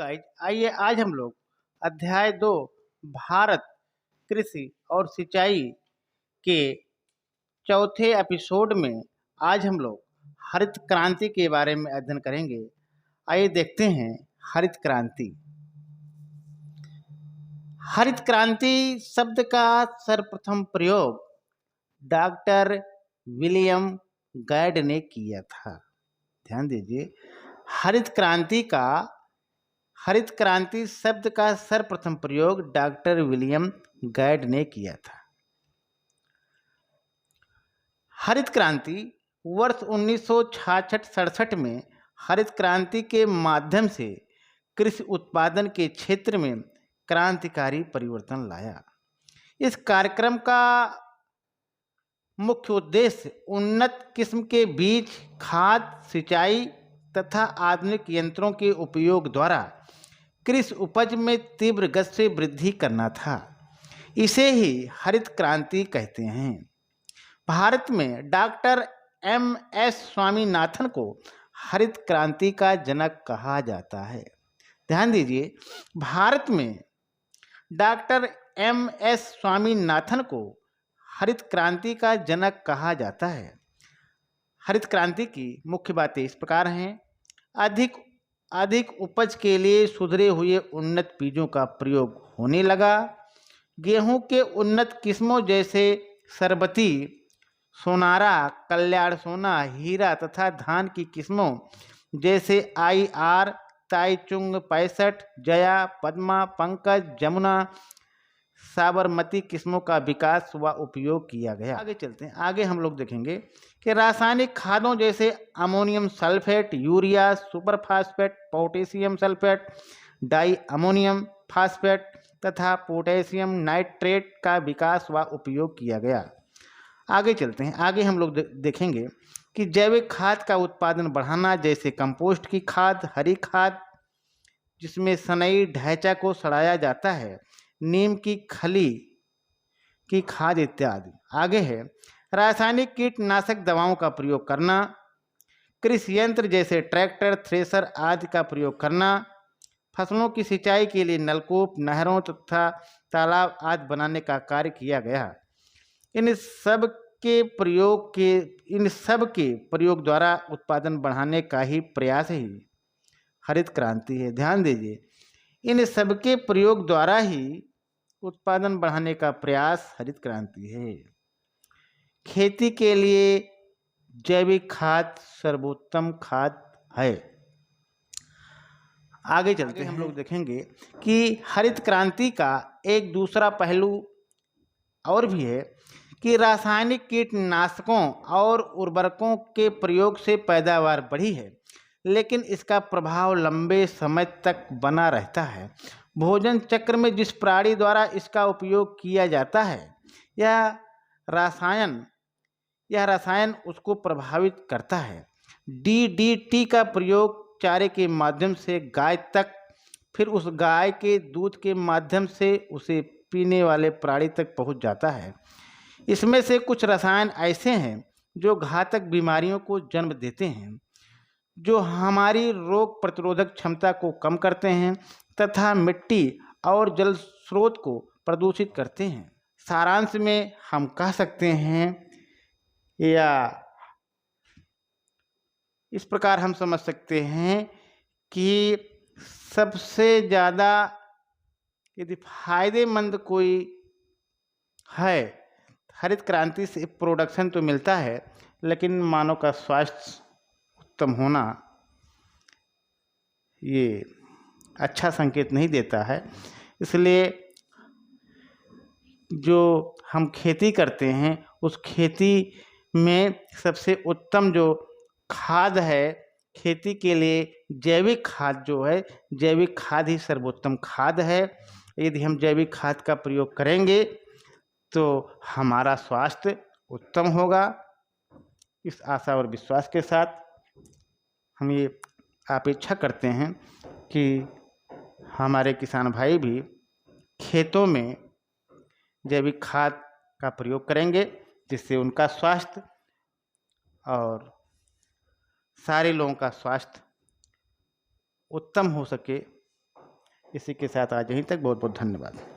Guys, आइए आज हम लोग अध्याय 2 भारत कृषि और सिंचाई के चौथे एपिसोड में आज हम लोग हरित क्रांति के बारे में अध्ययन करेंगे। आइए देखते हैं हरित क्रांति। हरित क्रांति शब्द का सर्वप्रथम प्रयोग डॉक्टर विलियम गाइड ने किया था। ध्यान दीजिए, हरित क्रांति शब्द का सर्वप्रथम प्रयोग डॉक्टर विलियम गाइड ने किया था। हरित क्रांति वर्ष 1966-67 में हरित क्रांति के माध्यम से कृषि उत्पादन के क्षेत्र में क्रांतिकारी परिवर्तन लाया। इस कार्यक्रम का मुख्य उद्देश्य उन्नत किस्म के बीज, खाद, सिंचाई तथा आधुनिक यंत्रों के उपयोग द्वारा कृषि उपज में तीव्र गति से वृद्धि करना था। इसे ही हरित क्रांति कहते हैं। भारत में डॉक्टर एम.एस. स्वामीनाथन को हरित क्रांति का जनक कहा जाता है। ध्यान दीजिए, भारत में डॉक्टर एम.एस. स्वामीनाथन को हरित क्रांति का जनक कहा जाता है। हरित क्रांति की मुख्य बातें इस प्रकार हैं। अधिक उपज के लिए सुधरे हुए उन्नत बीजों का प्रयोग होने लगा। गेहूं के उन्नत किस्मों जैसे सरबती, सोनारा, कल्याण सोना, हीरा तथा धान की किस्मों जैसे IR, ताईचुंग 65, जया, पद्मा, पंकज, जमुना, साबरमती किस्मों का विकास व उपयोग किया गया। आगे चलते हैं। आगे हम लोग देखेंगे कि रासायनिक खादों जैसे ammonium sulphate, urea, super phosphate, potassium sulphate, di ammonium phosphate तथा पोटेशियम नाइट्रेट का विकास व उपयोग किया गया। आगे चलते हैं। आगे हम लोग देखेंगे कि जैविक खाद का उत्पादन बढ़ाना, जैसे कंपोस्ट की खाद, हरी खाद जिसमें सनई ढैंचा को सड़ाया जाता है, नीम की खली की खाद इत्यादि। आगे है रासायनिक कीटनाशक दवाओं का प्रयोग करना, कृषि यंत्र जैसे ट्रैक्टर, थ्रेसर आदि का प्रयोग करना, फसलों की सिंचाई के लिए नलकूप, नहरों तथा तालाब आदि बनाने का कार्य किया गया। इन सब के प्रयोग द्वारा उत्पादन बढ़ाने का ही प्रयास ही हरित क्रांति है। ध्यान दीजिए, इन सब के प्रयोग द्वारा ही उत्पादन बढ़ाने का प्रयास हरित क्रांति है। खेती के लिए जैविक खाद सर्वोत्तम खाद है। आगे चलते हैं। हम लोग देखेंगे कि हरित क्रांति का एक दूसरा पहलू और भी है कि रासायनिक कीटनाशकों और उर्वरकों के प्रयोग से पैदावार बढ़ी है, लेकिन इसका प्रभाव लंबे समय तक बना रहता है। भोजन चक्र में जिस प्राणी द्वारा इसका उपयोग किया जाता है, यह रसायन उसको प्रभावित करता है। DDT का प्रयोग चारे के माध्यम से गाय तक, फिर उस गाय के दूध के माध्यम से उसे पीने वाले प्राणी तक पहुंच जाता है। इसमें से कुछ रसायन ऐसे हैं जो घातक बीमारियों को जन्म देते हैं, जो हमारी रोग प्रतिरोधक क्षमता को कम करते हैं तथा मिट्टी और जल स्रोत को प्रदूषित करते हैं। सारांश में हम कह सकते हैं या इस प्रकार हम समझ सकते हैं कि सबसे ज़्यादा यदि फायदेमंद कोई है, हरित क्रांति से प्रोडक्शन तो मिलता है, लेकिन मानव का स्वास्थ्य उत्तम होना ये अच्छा संकेत नहीं देता है। इसलिए जो हम खेती करते हैं उस खेती में सबसे उत्तम जो खाद है खेती के लिए, जैविक खाद जो है, जैविक खाद ही सर्वोत्तम खाद है। यदि हम जैविक खाद का प्रयोग करेंगे तो हमारा स्वास्थ्य उत्तम होगा। इस आशा और विश्वास के साथ हम ये अपेक्षा करते हैं कि हमारे किसान भाई भी खेतों में जैविक खाद का प्रयोग करेंगे, जिससे उनका स्वास्थ्य और सारे लोगों का स्वास्थ्य उत्तम हो सके। इसी के साथ आज यहीं तक। बहुत बहुत धन्यवाद।